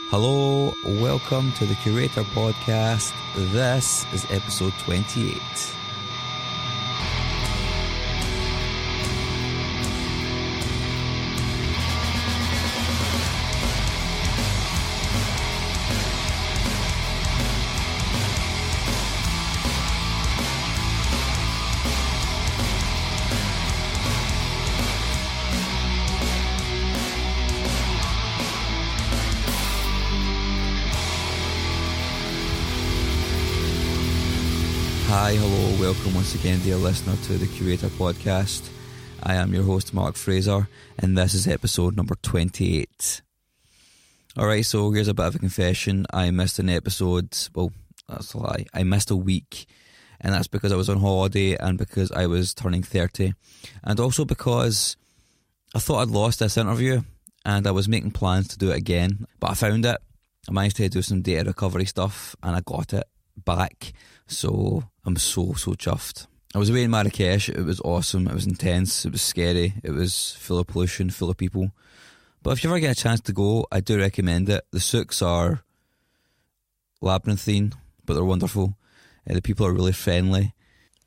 Hello, welcome to the Curator Podcast. This is episode 28. Hi, hello, welcome once again, dear listener, to the Curator Podcast. I am your host, Mark Fraser, and this is episode number 28. Alright, so here's a bit of a confession. I missed an episode. Well, that's a lie. I missed a week, and that's because I was on holiday and because I was turning 30, and also because I thought I'd lost this interview, and I was making plans to do it again, but I found it. I managed to do some data recovery stuff, and I got it back. So I'm so chuffed. I was away in Marrakesh. It was awesome. It was intense. It was scary. It was full of pollution, full of people. But if you ever get a chance to go, I do recommend it. The souks are labyrinthine, but they're wonderful. The people are really friendly.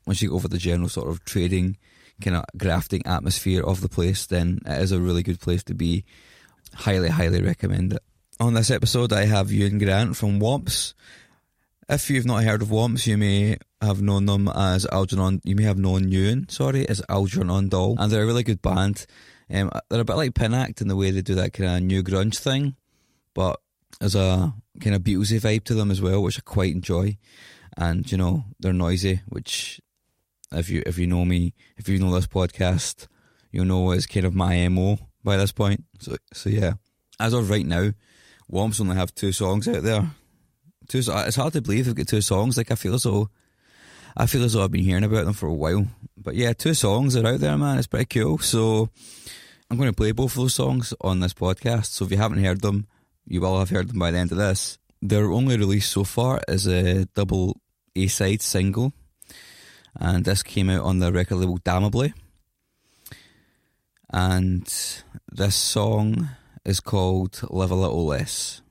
Once you go over the general sort of trading, kind of grafting atmosphere of the place, then it is a really good place to be. Highly recommend it. On this episode, I have Ewan Grant from WOMPS. If you've not heard of WOMPS, you may have known them as Algernon. You may have known Ewan, as Algernon Doll, and they're a really good band. They're a bit like Pinact in the way they do that kind of new grunge thing, but there's a kind of Beatlesy vibe to them as well, which I quite enjoy. And you know, they're noisy, which if you know me, if you know this podcast, you'll know is kind of my MO by this point. So yeah, as of right now, WOMPS only have 2 songs out there. It's hard to believe they've got 2 songs. Like I feel as though I've been hearing about them for a while. But yeah, 2 songs are out there, man. It's pretty cool. So I'm going to play both of those songs on this podcast. So if you haven't heard them, you will have heard them by the end of this. Their only release so far is a double A-side single, and this came out on the record label Damnably. And this song is called Live a Little Less.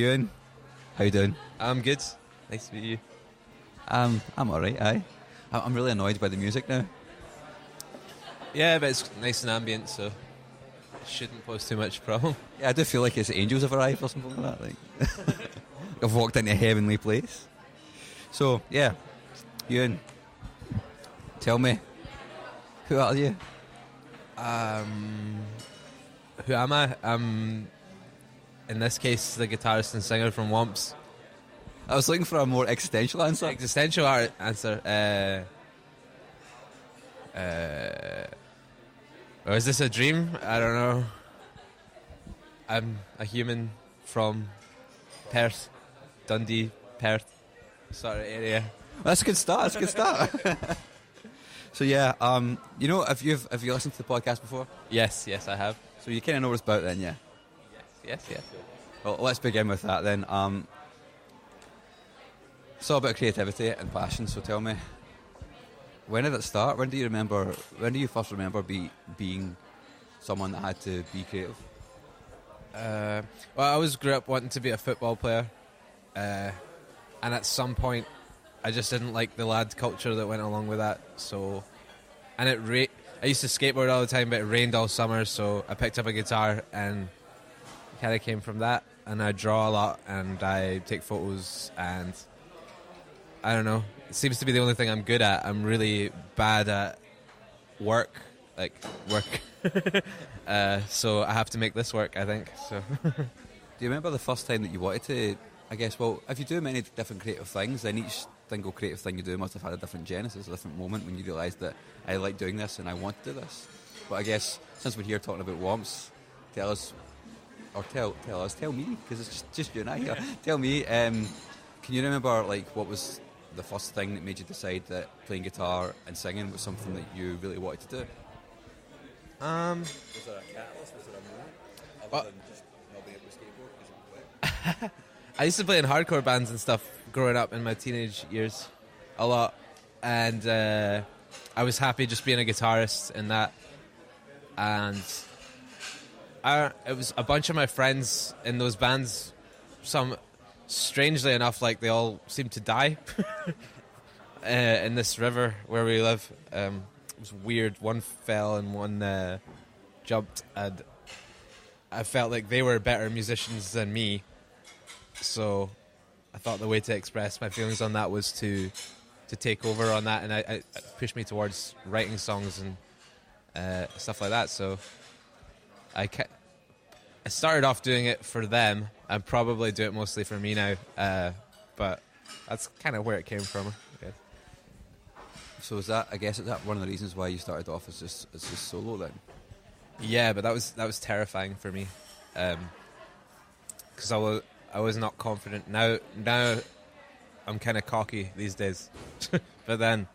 Ewan, how you doing? I'm good. Nice to meet you. I'm alright, aye. I'm really annoyed by the music now. Yeah, but it's nice and ambient, so it shouldn't pose too much problem. Yeah, I do feel like it's angels have arrived or something like that. Like, I've walked into a heavenly place. So, yeah, Ewan, tell me, who are you? Who am I? I'm, in this case, the guitarist and singer from WOMPS. I was looking for a more existential answer. Existential answer. Or is this a dream? I don't know. I'm a human from Perth, Dundee, Perth sort of area. That's a good start. So yeah, you know, have you listened to the podcast before? Yes, I have. So you kind of know what it's about then, yeah? Yes. Well, let's begin with that then. It's all about creativity and passion, so tell me, when did it start? When do you first remember being someone that had to be creative? Well, I always grew up wanting to be a football player, and at some point I just didn't like the lad culture that went along with that. So, and I used to skateboard all the time, but it rained all summer, so I picked up a guitar and it kind of came from that. And I draw a lot and I take photos, and I don't know, it seems to be the only thing I'm good at. I'm really bad at work. So I have to make this work, I think. So, do you remember the first time that you wanted to, I guess, well, if you do many different creative things, then each single creative thing you do must have had a different genesis, a different moment when you realised that I like doing this and I want to do this. But I guess, since we're here talking about WOMPS, tell me, because it's just you and I here. Tell me, can you remember, like, what was the first thing that made you decide that playing guitar and singing was something that you really wanted to do? Was there a catalyst? Was there a moment? Other than just not being able to skateboard because you quit? I used to play in hardcore bands and stuff growing up in my teenage years a lot, and I was happy just being a guitarist in that. And it was a bunch of my friends in those bands. Some, strangely enough, like, they all seemed to die in this river where we live. It was weird. One fell and one jumped, and I felt like they were better musicians than me. So I thought the way to express my feelings on that was to take over on that, and it pushed me towards writing songs and stuff like that. So I started off doing it for them. I probably do it mostly for me now, but that's kind of where it came from. Yeah. So is that one of the reasons why you started off as just solo then? Yeah, but that was terrifying for me, because I was not confident. Now I'm kind of cocky these days, but then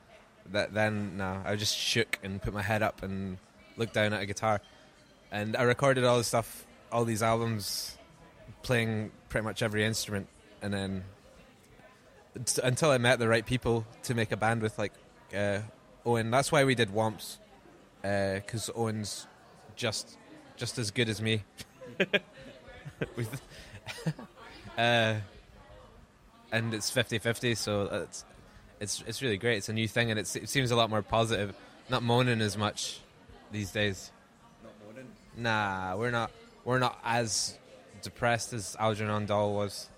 no, I just shook and put my head up and looked down at a guitar, and I recorded all this stuff, all these albums, playing pretty much every instrument, and then until I met the right people to make a band with, like Owen. That's why we did WOMPS, because Owen's just as good as me. And it's 50-50, so it's really great. It's a new thing, and it seems a lot more positive. Not moaning as much these days. Not moaning? Nah, we're not as depressed as Algernon Doll was.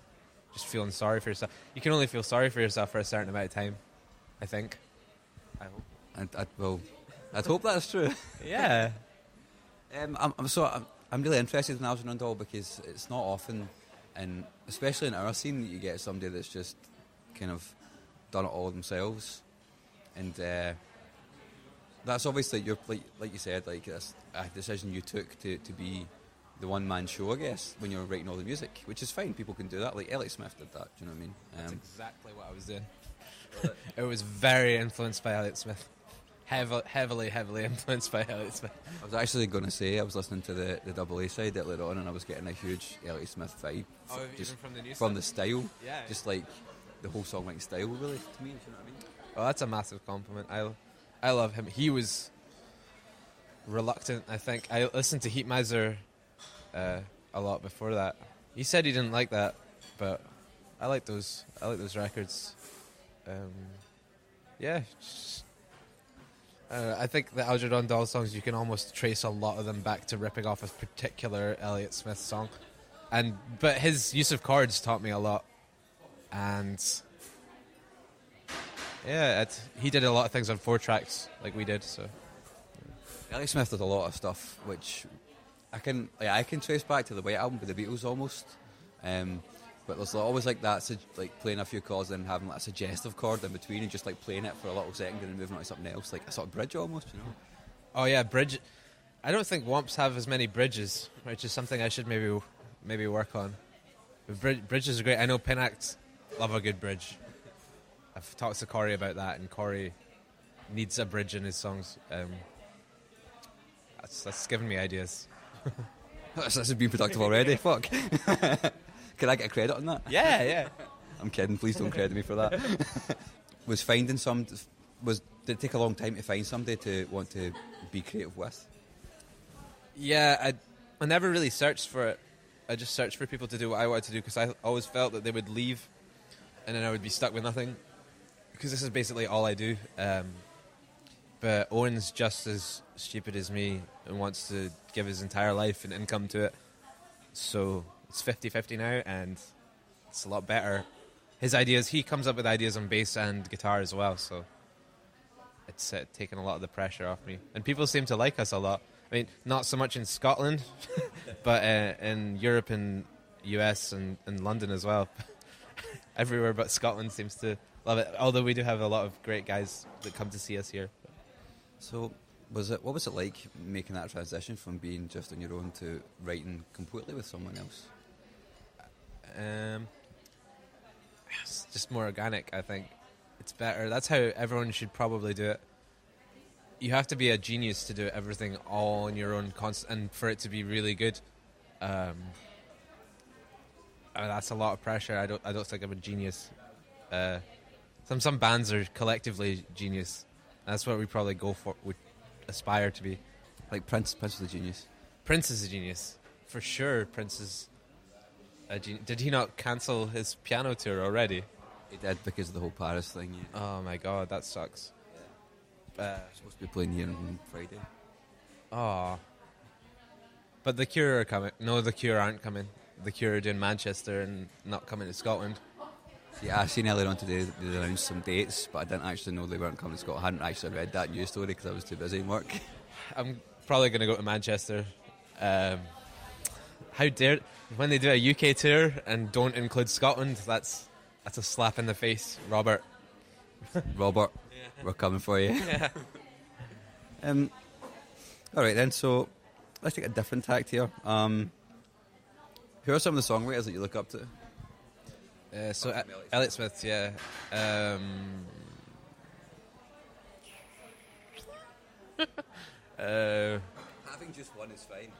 Just feeling sorry for yourself. You can only feel sorry for yourself for a certain amount of time, I think. I hope. I'd hope that's true. Yeah. I'm really interested in Algernon Doll because it's not often, and especially in our scene, that you get somebody that's just kind of done it all themselves, and that's obviously like you said, like that's a decision you took to be the one-man show, I guess, when you're writing all the music, which is fine. People can do that. Like Elliott Smith did that. Do you know what I mean? That's exactly what I was doing. It was very influenced by Elliott Smith. Heavily influenced by Elliott Smith. I was actually going to say I was listening to the double A side earlier on, and I was getting a huge Elliott Smith vibe. Just even from the new from the style. Yeah. Just like the whole songwriting style, really, to me. Do you know what I mean? Well, that's a massive compliment. I love him. He was reluctant, I think. I listened to Heat Miser a lot before that. He said he didn't like that. But I like those records. Yeah, I think the Algernon Doll songs, you can almost trace a lot of them back to ripping off a particular Elliott Smith song, but his use of chords taught me a lot, and yeah, he did a lot of things on 4 tracks like we did. So Elliott Smith did a lot of stuff which I can trace back to the White Album with the Beatles almost. But there's always like that, like playing a few chords and having like a suggestive chord in between and just like playing it for a little second and then moving on to something else, like a sort of bridge almost, you know. Oh yeah, bridge. I don't think WOMPS have as many bridges, which is something I should maybe work on. Bridges are great. I know Pinacts love a good bridge. I've talked to Corey about that, and Corey needs a bridge in his songs. That's given me ideas. This has been productive already. Fuck. Can I get a credit on that? Yeah. I'm kidding. Please don't credit me for that. Did it take a long time to find somebody to want to be creative with? Yeah, I never really searched for it. I just searched for people to do what I wanted to do because I always felt that they would leave and then I would be stuck with nothing because this is basically all I do. But Owen's just as stupid as me and wants to give his entire life and income to it. So it's 50-50 now, and it's a lot better. His ideas, he comes up with ideas on bass and guitar as well, so it's taken a lot of the pressure off me. And people seem to like us a lot. I mean, not so much in Scotland, but in Europe and US and London as well. Everywhere but Scotland seems to love it, although we do have a lot of great guys that come to see us here. So what was it like making that transition from being just on your own to writing completely with someone else? It's just more organic, I think. It's better. That's how everyone should probably do it. You have to be a genius to do everything all on your own, and for it to be really good. That's a lot of pressure. I don't think I'm a genius. Some bands are collectively genius. That's what we probably go for. We aspire to be. Like Prince is a genius. Prince is a genius, for sure. Prince is a genius. Did he not cancel his piano tour already? He did because of the whole Paris thing. Yeah. Oh my god, that sucks. Supposed to be playing here on Friday. Oh. But the Cure are coming. No, the Cure aren't coming. The Cure are doing Manchester and not coming to Scotland. Yeah, I seen earlier on today that they announced some dates, but I didn't actually know they weren't coming to Scotland. I hadn't actually read that news story because I was too busy in work. I'm probably going to go to Manchester. How dare... When they do a UK tour and don't include Scotland, that's a slap in the face, Robert. Robert, yeah. We're coming for you. Yeah. Alright then, so let's take a different tact here. Who are some of the songwriters that you look up to? Elliott Smith, yeah. Having just one is fine.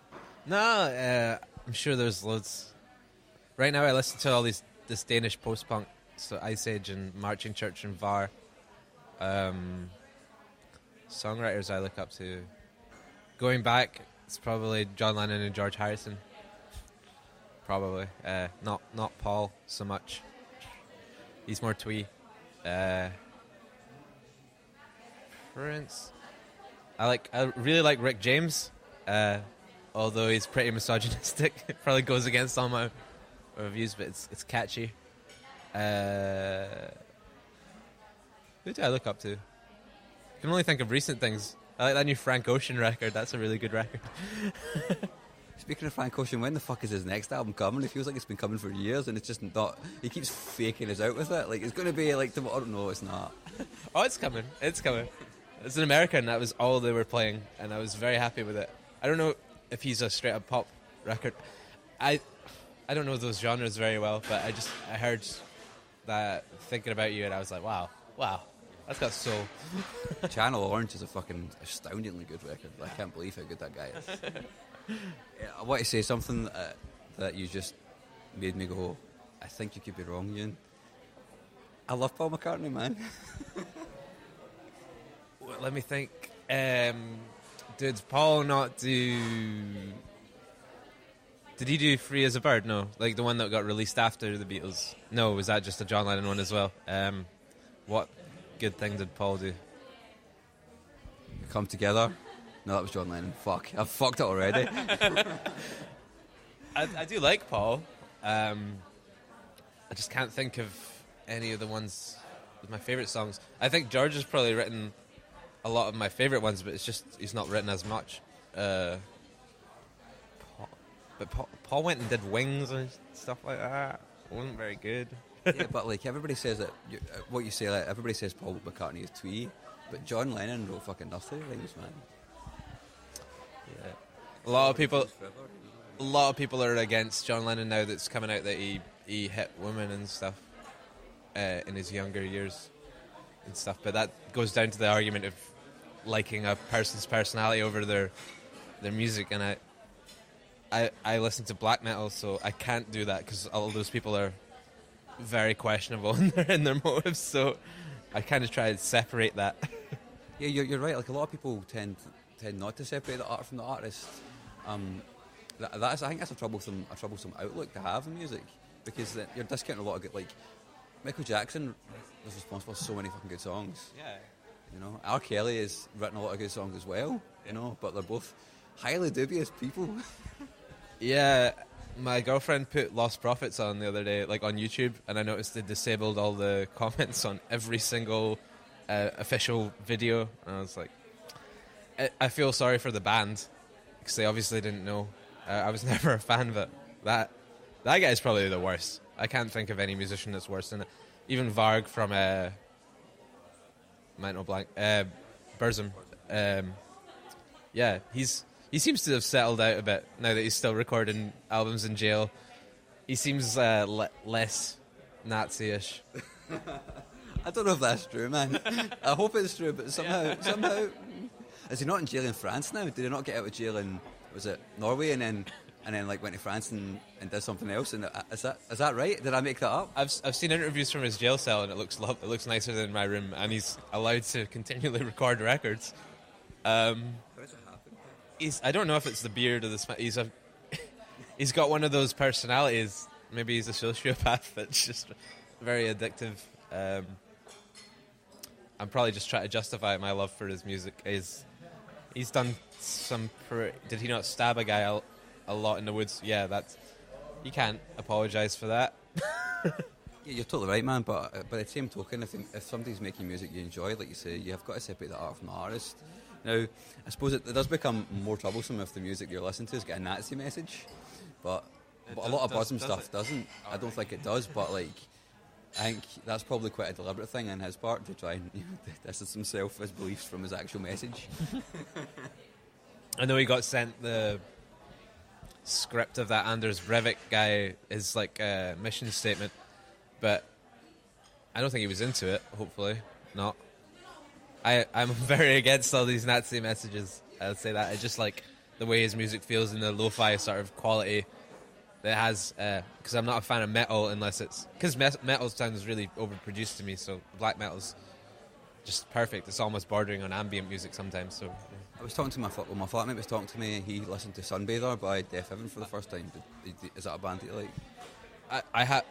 No, I'm sure there's loads. Right now I listen to all this Danish post-punk, so Ice Age and Marching Church and VAR. Songwriters I look up to. Going back, it's probably John Lennon and George Harrison. Probably. Not Paul so much. He's more twee. Prince. I really like Rick James. Although he's pretty misogynistic. It probably goes against all my views, but it's catchy. Who do I look up to? I can only think of recent things. I like that new Frank Ocean record. That's a really good record. Speaking of Frank Ocean, when the fuck is his next album coming? It feels like it's been coming for years and it's just not... He keeps faking us out with it. Like, it's going to be like tomorrow. No, it's not. Oh, it's coming. It's coming. It's in America and that was all they were playing and I was very happy with it. I don't know if he's a straight up pop record. I don't know those genres very well, but I heard that Thinking About You and I was like, wow, that's got soul. Channel Orange is a fucking astoundingly good record. I can't believe how good that guy is. Yeah, I want to say something that you just made me go, I think you could be wrong, Ewan. I love Paul McCartney, man. Well, let me think. Did Paul not do... Did he do Free as a Bird? No. Like the one that got released after the Beatles? No, was that just a John Lennon one as well? What good thing did Paul do? Come Together. No, that was John Lennon. Fuck, I've fucked it already. I do like Paul. I just can't think of any of the ones with my favourite songs. I think George has probably written a lot of my favourite ones, but it's just he's not written as much. But Paul went and did Wings and stuff like that. It wasn't very good. Yeah, but like everybody says that what you say, like everybody says Paul McCartney is twee, but John Lennon wrote fucking nursery rhymes, man. Yeah, a lot of people are against John Lennon now. That's coming out that he hit women and stuff in his younger years and stuff. But that goes down to the argument of liking a person's personality over their music, and I listen to black metal, so I can't do that because all of those people are very questionable in their motives. So I kind of try to separate that. Yeah, you're right. Like a lot of people tend not to separate the art from the artist. I think that's a troublesome outlook to have in music, because you're discounting a lot of good. Like Michael Jackson was responsible for so many fucking good songs. Yeah. You know, R. Kelly has written a lot of good songs as well. You know, but they're both highly dubious people. Yeah, my girlfriend put Lost Prophets on the other day, like on YouTube, and I noticed they disabled all the comments on every single official video, and I was like, I feel sorry for the band, because they obviously didn't know. I was never a fan of it. That guy's probably the worst. I can't think of any musician that's worse than it. Even Varg from Mental Blank, Burzum. Yeah, he seems to have settled out a bit now that he's still recording albums in jail. He seems less Nazi-ish. I don't know if that's true, man. I hope it's true, but somehow, is he not in jail in France now? Did he not get out of jail in, was it Norway, and then like went to France and did something else? And is that right? Did I make that up? I've seen interviews from his jail cell, and it looks nicer than my room, and he's allowed to continually record records. I don't know if it's the beard or the he's got one of those personalities. Maybe he's a sociopath that's just very addictive. I'm probably just trying to justify my love for his music. He's done some. Did he not stab a guy a lot in the woods? Yeah, you can't apologise for that. Yeah, you're totally right, man. But by the same token, if somebody's making music you enjoy, like you say, you have got to separate the art from the artist. Now, I suppose it does become more troublesome if the music you're listening to has got a Nazi message, but a lot of Burzum stuff doesn't. I don't think it does, but like, I think that's probably quite a deliberate thing on his part to try and distance himself, his beliefs from his actual message. I know he got sent the script of that Anders Breivik guy, his like mission statement, but I don't think he was into it. Hopefully not. I'm very against all these Nazi messages. I would say that. It's just like the way his music feels in the lo-fi sort of quality that it has, because I'm not a fan of metal unless it's... Because metal sounds really overproduced to me, so black metal's just perfect. It's almost bordering on ambient music sometimes. So I was talking to my flatmate was talking to me. He listened to Sunbather by Deaf Heaven for the first time. Is that a band that you like? I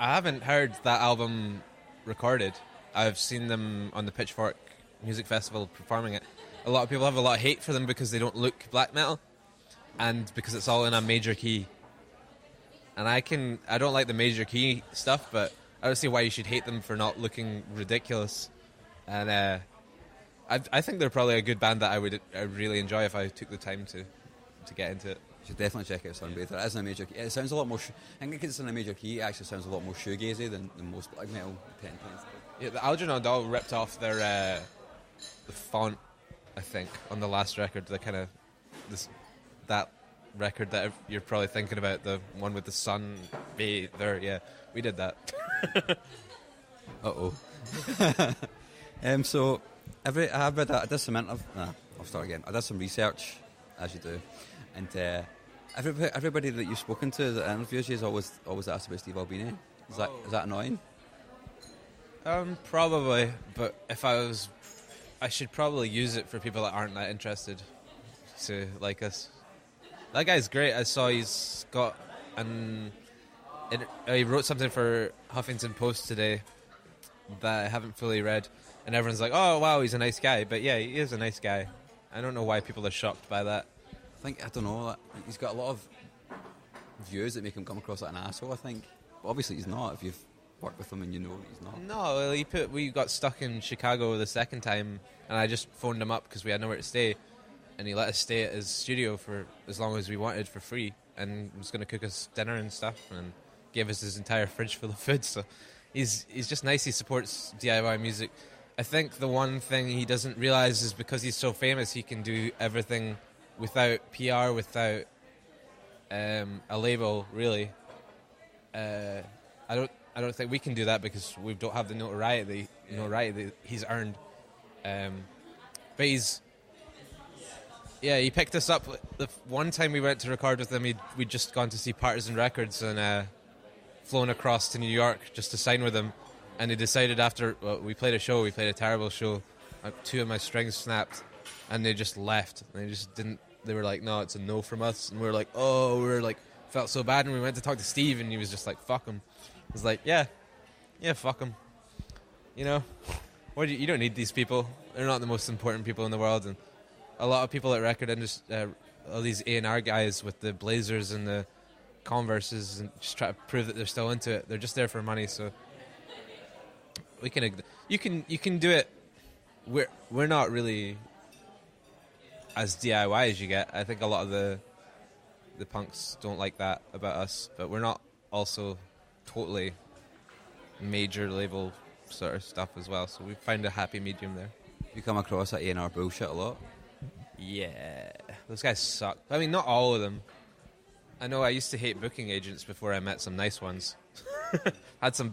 haven't heard that album recorded. I've seen them on the Pitchfork Music Festival performing it. A lot of people have a lot of hate for them because they don't look black metal and because it's all in a major key. And I don't like the major key stuff, but I don't see why you should hate them for not looking ridiculous. And I think they're probably a good band that I would really enjoy if I took the time to get into it. You should definitely check out Sunbather. It is in a major key. It sounds a lot more... I think it's in a major key. It actually sounds a lot more shoegazy than most black metal tends. Yeah, the Algernon Doll ripped off their the font, I think, on the last record. The kind of that record that you're probably thinking about, the one with the sun. There, yeah, we did that. Uh-oh. So I did some I'll start again. I did some research, as you do, and everybody that you've spoken to that interviews you is always asked about Steve Albini. Is that annoying? Probably, but I should probably use it for people that aren't that interested to like us. That guy's great. I saw he's got he wrote something for Huffington Post today that I haven't fully read, and everyone's like, "Oh wow, he's a nice guy." But yeah, he is a nice guy. I don't know why people are shocked by that. I don't know. He's got a lot of views that make him come across like an asshole, I think. But obviously he's not, if you've worked with him and you know he's not. No, we got stuck in Chicago the second time, and I just phoned him up because we had nowhere to stay, and he let us stay at his studio for as long as we wanted for free, and was going to cook us dinner and stuff, and gave us his entire fridge full of food. So he's just nice. He supports DIY music. I think the one thing he doesn't realize is because he's so famous, he can do everything without PR, without a label, really. I don't think we can do that because we don't have the notoriety that he's earned. But he picked us up. The one time we went to record with him, we'd just gone to see Partisan Records and flown across to New York just to sign with him. And he decided we played a terrible show. 2 of my strings snapped, and they just left. They were like, no, it's a no from us. And we were like, felt so bad. And we went to talk to Steve, and he was just like, fuck him. I was like, yeah, fuck him. You know, you don't need these people. They're not the most important people in the world. And a lot of people at record industry, all these A&R guys with the Blazers and the Converses, and just try to prove that they're still into it. They're just there for money. So you can do it. We're not really as DIY as you get. I think a lot of the punks don't like that about us, but we're not also totally major label sort of stuff as well. So we find a happy medium there. You come across that A&R bullshit a lot? Yeah, those guys suck. I mean, not all of them. I know I used to hate booking agents before I met some nice ones. I've had some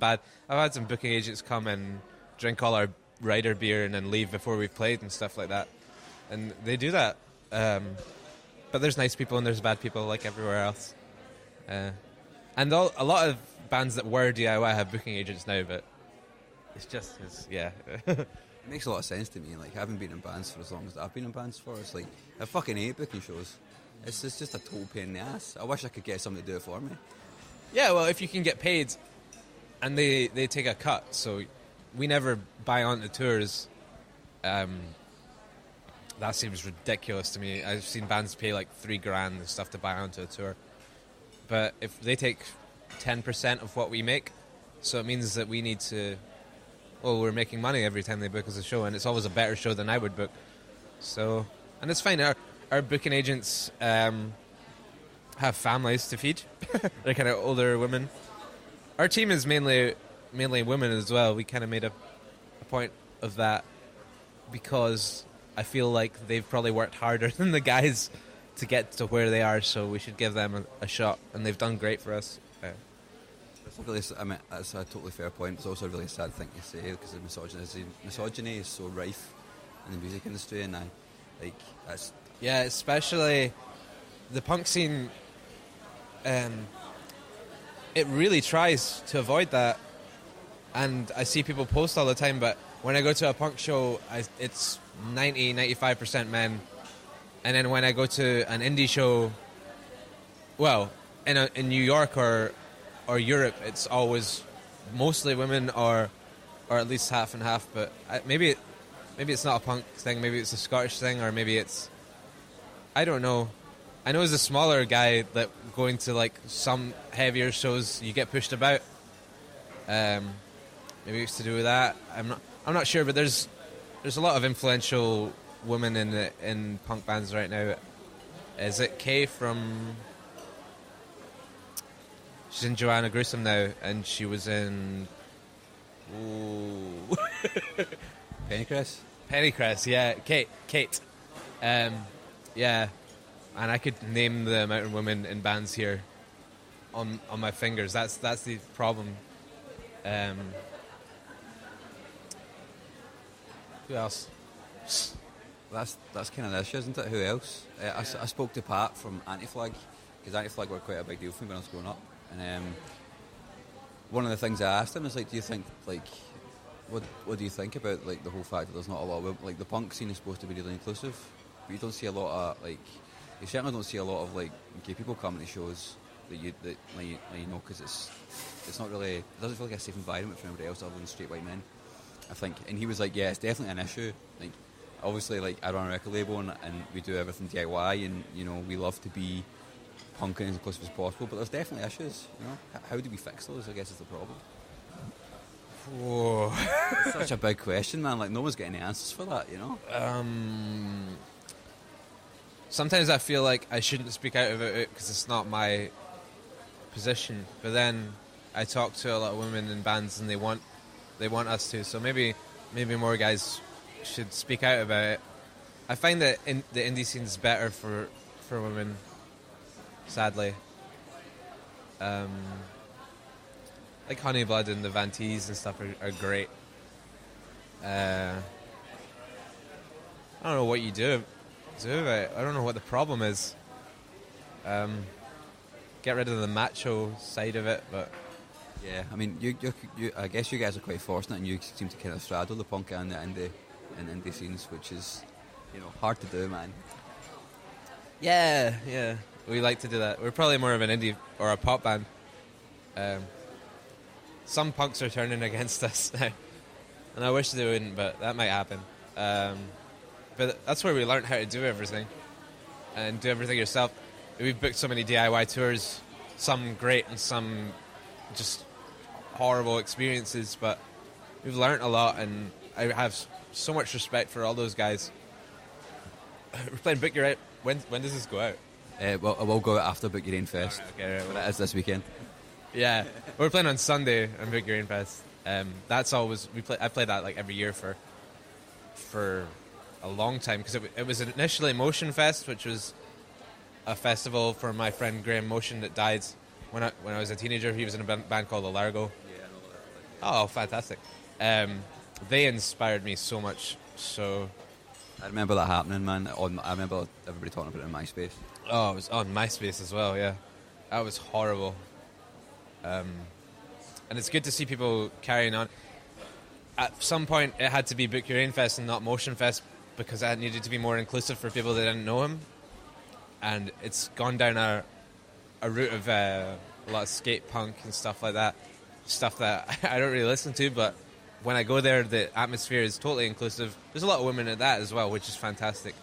booking agents come and drink all our rider beer and then leave before we've played and stuff like that. And they do that. But there's nice people and there's bad people like everywhere else. And a lot of bands that were DIY have booking agents now, but yeah. It makes a lot of sense to me. Like, having been in bands for as long as I've been in bands for, it's like, I fucking hate booking shows. It's just a total pain in the ass. I wish I could get somebody to do it for me. Yeah, well, if you can get paid and they take a cut, so we never buy onto tours. That seems ridiculous to me. I've seen bands pay like $3,000 and stuff to buy onto a tour. But if they take 10% of what we make, so it means that we need to... Well, we're making money every time they book us a show, and it's always a better show than I would book. So, and it's fine. Our booking agents have families to feed. They're kind of older women. Our team is mainly women as well. We kind of made a point of that because I feel like they've probably worked harder than the guys to get to where they are, so we should give them a shot, and they've done great for us. That's a totally fair point. It's also a really sad thing to say because the misogyny is so rife in the music industry, and that's... Yeah, especially the punk scene. It really tries to avoid that, and I see people post all the time, but when I go to a punk show, it's 95% men, and then when I go to an indie show, well, in New York or Europe, it's always mostly women or at least half and half, but maybe it's not a punk thing, maybe it's a Scottish thing, or maybe it's... I don't know. I know as a smaller guy that going to like some heavier shows, you get pushed about. Maybe it's to do with that. I'm not sure, but there's a lot of influential women in punk bands right now. Is it Kay from? She's in Joanna Gruesome now, and she was in. Ooh. Pennycrest, yeah. Kate. Yeah, and I could name the amount of women in bands here on my fingers. That's the problem. Who else? That's kind of the issue, isn't it? Who else? I spoke to Pat from Anti-Flag, because Anti-Flag were quite a big deal for me when I was growing up. And one of the things I asked him is, like, do you think, like, what do you think about, like, the whole fact that there's not a lot of women? Like, the punk scene is supposed to be really inclusive, but you don't see a lot of, like, you certainly don't see a lot of like gay people coming to shows that you know, because it's not really, it doesn't feel like a safe environment for anybody else other than straight white men, I think. And he was like, yeah, it's definitely an issue. Like, obviously, like, I run a record label and we do everything DIY, and you know, we love to be punking as close as possible, but there's definitely issues. You know, how do we fix those? I guess is the problem. Whoa. It's such a big question, man. Like, no one's getting any answers for that, you know? Sometimes I feel like I shouldn't speak out about it because it's not my position. But then I talk to a lot of women in bands and they want us to. So maybe more guys should speak out about it. I find that the indie scene is better for women, sadly. Like Honeyblood and the Vantees and stuff are great. I don't know what you do about it. I don't know what the problem is. Get rid of the macho side of it, but yeah, I mean, you I guess you guys are quite fortunate, and you seem to kind of straddle the punk and the indie scenes, which is, you know, hard to do, man. Yeah, we like to do that. We're probably more of an indie or a pop band. Some punks are turning against us now, and I wish they wouldn't, but that might happen. But that's where we learned how to do everything and do everything yourself. We've booked so many DIY tours, some great and some just horrible experiences, but we've learned a lot, and I have so much respect for all those guys. We're playing Book Your Own. When does this go out? Well, I will go out after Book Your Own Fest. Okay, right, but it is this weekend. Yeah, we're playing on Sunday on Book Your Own Fest. That's always I play that like every year for a long time, because it was initially Motion Fest, which was a festival for my friend Graham Motion that died when I was a teenager. He was in a band called Alargo. Yeah, I know that. Oh, fantastic! They inspired me so much. So I remember that happening, man. I remember everybody talking about it in MySpace. Oh, it was on MySpace as well. Yeah, that was horrible. And it's good to see people carrying on. At some point, it had to be Book Your Own Fest and not Motion Fest, because that needed to be more inclusive for people that didn't know him. And it's gone down a route of a lot of skate punk and stuff like that. Stuff that I don't really listen to, but when I go there, the atmosphere is totally inclusive. There's a lot of women at that as well, which is fantastic.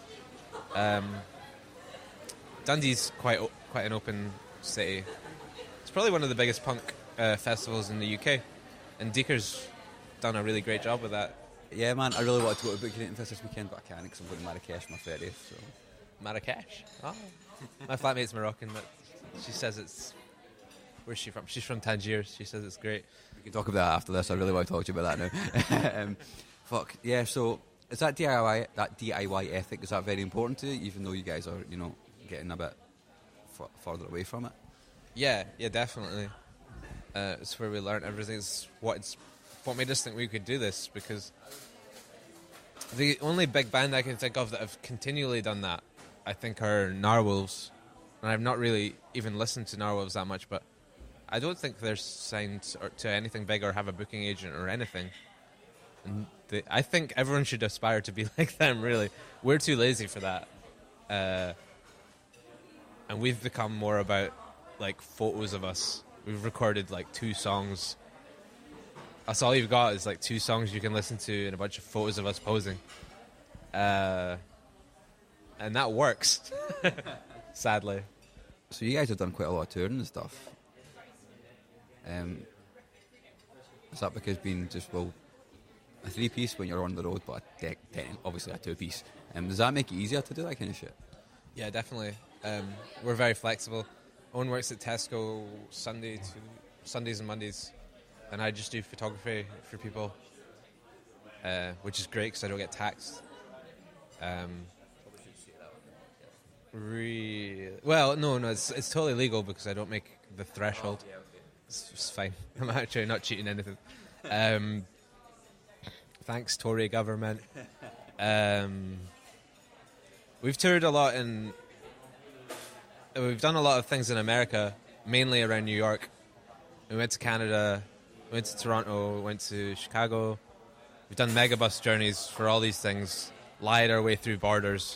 Dundee's quite an open city. It's probably one of the biggest punk festivals in the UK, and Deeker's done a really great job with that. Yeah, man, I really wanted to go to Book Your Own Fest this weekend, but I can't because I'm going to Marrakesh on my 30th. So. Marrakesh? Oh. My flatmate's Moroccan, but she says it's... Where's she from? She's from Tangier. She says it's great. We can talk about that after this. I really want to talk to you about that now. Fuck, yeah, so is that DIY ethic, is that very important to you, even though you guys are, you know, getting a bit farther away from it? Yeah, definitely. It's where we learn everything. It's what made us think we could do this, because the only big band I can think of that have continually done that, I think, are Narwhals. And I've not really even listened to Narwhals that much, but I don't think they're signed to anything big or have a booking agent or anything. And I think everyone should aspire to be like them, really. We're too lazy for that. And we've become more about, like, photos of us. We've recorded, like, 2 songs. That's all you've got is, like, 2 songs you can listen to and a bunch of photos of us posing. And that works, sadly. So you guys have done quite a lot of touring and stuff. Is that because being just, well, a 3-piece when you're on the road, but obviously a 2-piece, does that make it easier to do that kind of shit? Yeah, definitely. We're very flexible. Owen works at Tesco Sundays and Mondays, and I just do photography for people, which is great because I don't get taxed. Well, no, it's totally legal because I don't make the threshold. Oh, yeah, okay. It's fine. I'm actually not cheating anything. Thanks, Tory government. We've toured a lot we've done a lot of things in America, mainly around New York. We went to Canada, we went to Toronto, we went to Chicago. We've done megabus journeys for all these things, lied our way through borders.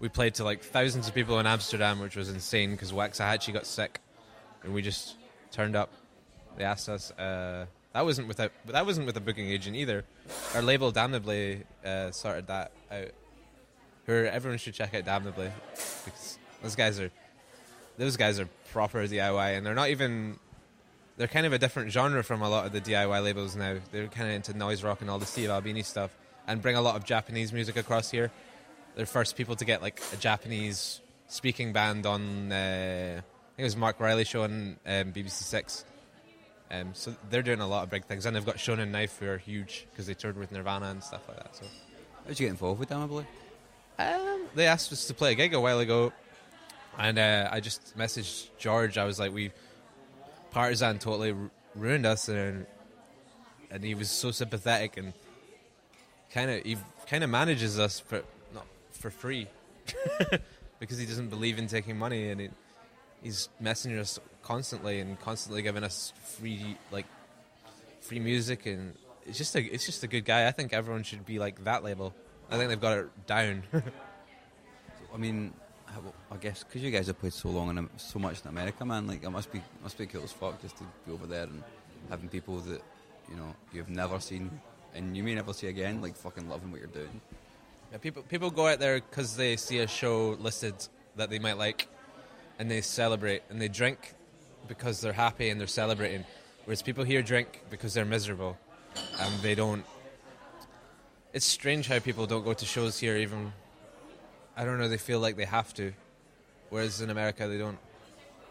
we played to like thousands of people in Amsterdam, which was insane because Waxahachie got sick, and we just turned up. They asked us. That wasn't with a booking agent either. Our label Damnably sorted that out. Everyone should check out Damnably because those guys are proper DIY, and they're not even. They're kind of a different genre from a lot of the DIY labels now. They're kind of into noise rock and all the Steve Albini stuff, and bring a lot of Japanese music across here. They're first people to get like a Japanese speaking band on. I think it was Mark Riley show on BBC Six. So they're doing a lot of big things, and they've got Shonen Knife, who are huge because they toured with Nirvana and stuff like that. So, how did you get involved with Damnably? They asked us to play a gig a while ago, and I just messaged George. I was like, Partisan totally ruined us, and he was so sympathetic, and he kind of manages us not for free because he doesn't believe in taking money, and he's messaging us constantly and constantly giving us free music, and it's just a good guy. I think everyone should be like that label. I think they've got it down. I mean, I guess because you guys have played so long and so much in America, man, like it must be cool as fuck just to be over there and having people that you've never seen and you may never see again, like fucking loving what you're doing. Yeah, people go out there because they see a show listed that they might like, and they celebrate and they drink because they're happy and they're celebrating. Whereas people here drink because they're miserable, and they don't. It's strange how people don't go to shows here even. I don't know, they feel like they have to. Whereas in America, they don't.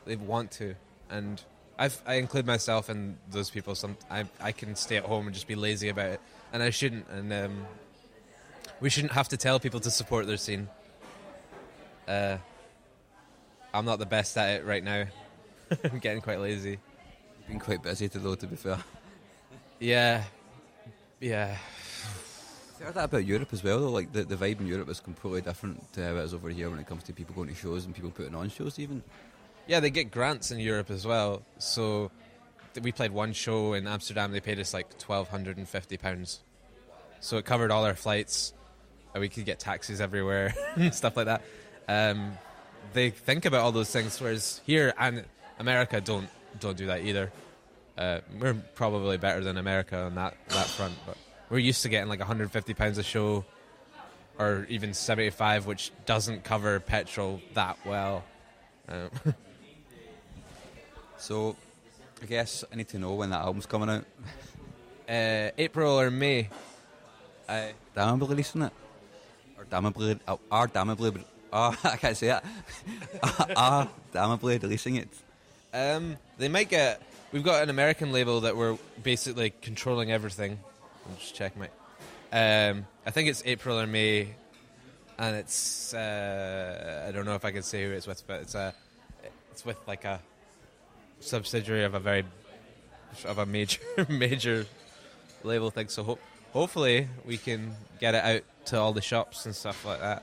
They want to. And I include myself in those people. I can stay at home and just be lazy about it. And I shouldn't. And we shouldn't have to tell people to support their scene. I'm not the best at it right now. I'm getting quite lazy. You've been quite busy though, to be fair. Yeah. I heard that about Europe as well, though. Like the vibe in Europe is completely different to how it is over here when it comes to people going to shows and people putting on shows even. Yeah, they get grants in Europe as well. So we played one show in Amsterdam. They paid us like £1,250. So it covered all our flights. And we could get taxis everywhere and stuff like that. They think about all those things, whereas here and America don't do that either. We're probably better than America on that front, but we're used to getting like £150 a show, or even 75, which doesn't cover petrol that well. So, I guess I need to know when that album's coming out. April or May. Damnably releasing it? Or Damnably? Damnably? I can't say it. Damnably releasing it? They might get. We've got an American label that we're basically controlling everything. I'll just check my. I think it's April or May, and it's. I don't know if I can say who it's with, but it's with like a subsidiary of a major label thing. So hopefully we can get it out to all the shops and stuff like that.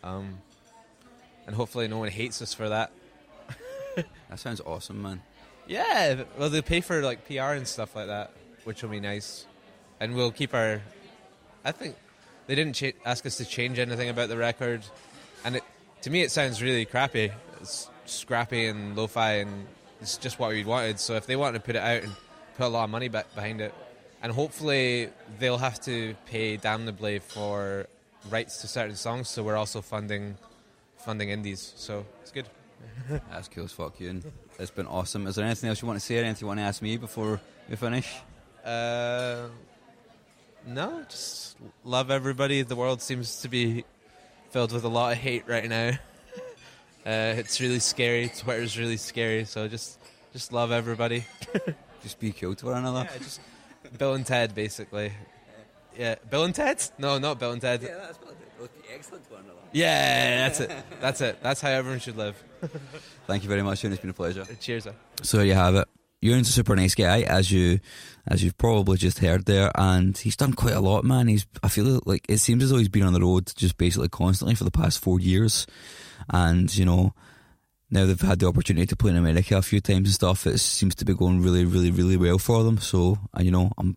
And hopefully no one hates us for that. That sounds awesome, man. Yeah, well, they pay for like PR and stuff like that, which will be nice. And we'll keep our. I think they didn't ask us to change anything about the record, and to me it sounds really crappy. It's scrappy and lo-fi, and it's just what we wanted. So if they wanted to put it out and put a lot of money behind it, and hopefully they'll have to pay Damnably for rights to certain songs, so we're also funding indies. So it's good. That's cool as fuck, Ewan. It's been awesome. Is there anything else you want to say or anything you want to ask me before we finish? No, just love everybody. The world seems to be filled with a lot of hate right now. It's really scary. Twitter's really scary, so just love everybody. Just be cool to one another. Yeah, just Bill and Ted, basically. Yeah, Bill and Ted? No, not Bill and Ted. Yeah, that's Bill and Ted. Be excellent to one another. Yeah, that's it. That's how everyone should live. Thank you very much, Ewan. It's been a pleasure. Cheers. So there you have it. Ewan's a super nice guy, as you've probably just heard there, and he's done quite a lot, man. I feel like it seems as though he's been on the road just basically constantly for the past 4 years, and now they've had the opportunity to play in America a few times and stuff. It seems to be going really, really, really well for them. So I'm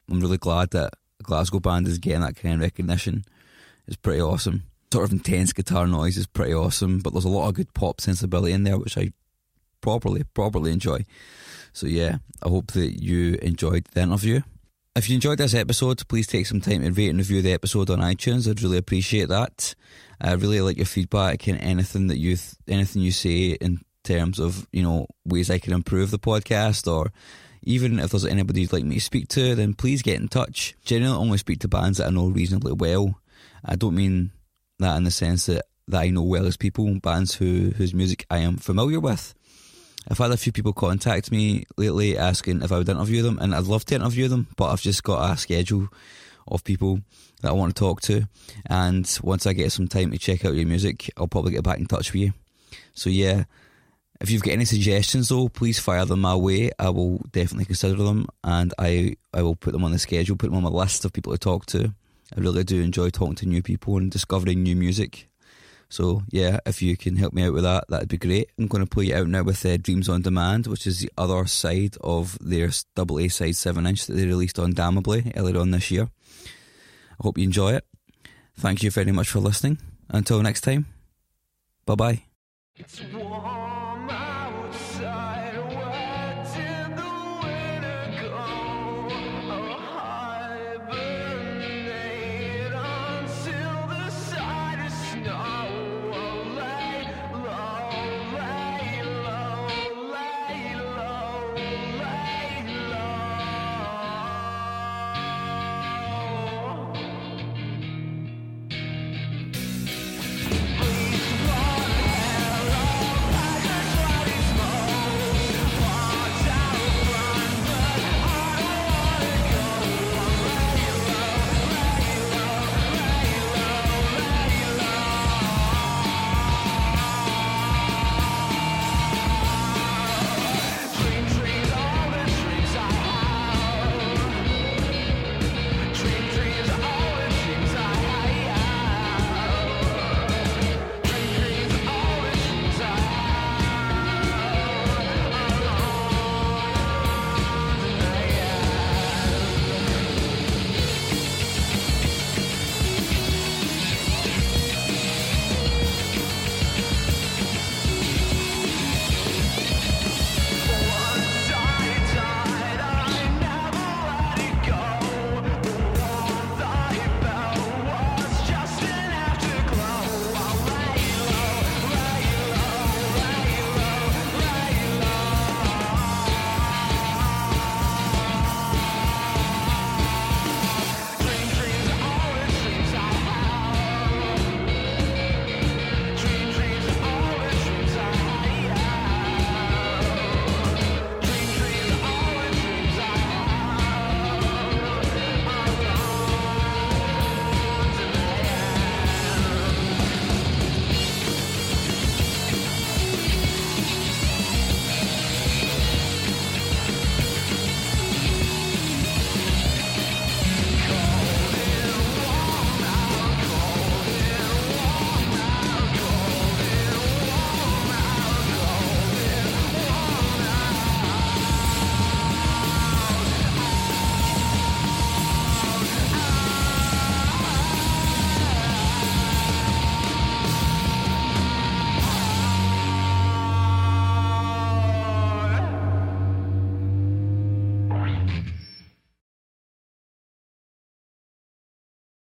really glad that a Glasgow band is getting that kind of recognition. It's pretty awesome. sort of intense guitar noise is pretty awesome, but there's a lot of good pop sensibility in there, which I properly enjoy. So yeah, I hope that you enjoyed the interview. If you enjoyed this episode, please take some time to rate and review the episode on iTunes. I'd really appreciate that. I really like your feedback and anything you say in terms of, ways I can improve the podcast, or even if there's anybody you'd like me to speak to, then please get in touch. Generally only speak to bands that I know reasonably well. I don't mean that in the sense that I know well as people, bands whose music I am familiar with. I've had a few people contact me lately asking if I would interview them, and I'd love to interview them, but I've just got a schedule of people that I want to talk to, and once I get some time to check out your music, I'll probably get back in touch with you. So yeah, if you've got any suggestions though, please fire them my way. I will definitely consider them, and I will put them on the schedule, put them on my list of people to talk to. I really do enjoy talking to new people and discovering new music. So yeah, if you can help me out with that, that'd be great. I'm going to play you out now with Dreams on Demand, which is the other side of their double A side 7-inch that they released on Damnably earlier on this year. I hope you enjoy it. Thank you very much for listening. Until next time, bye bye.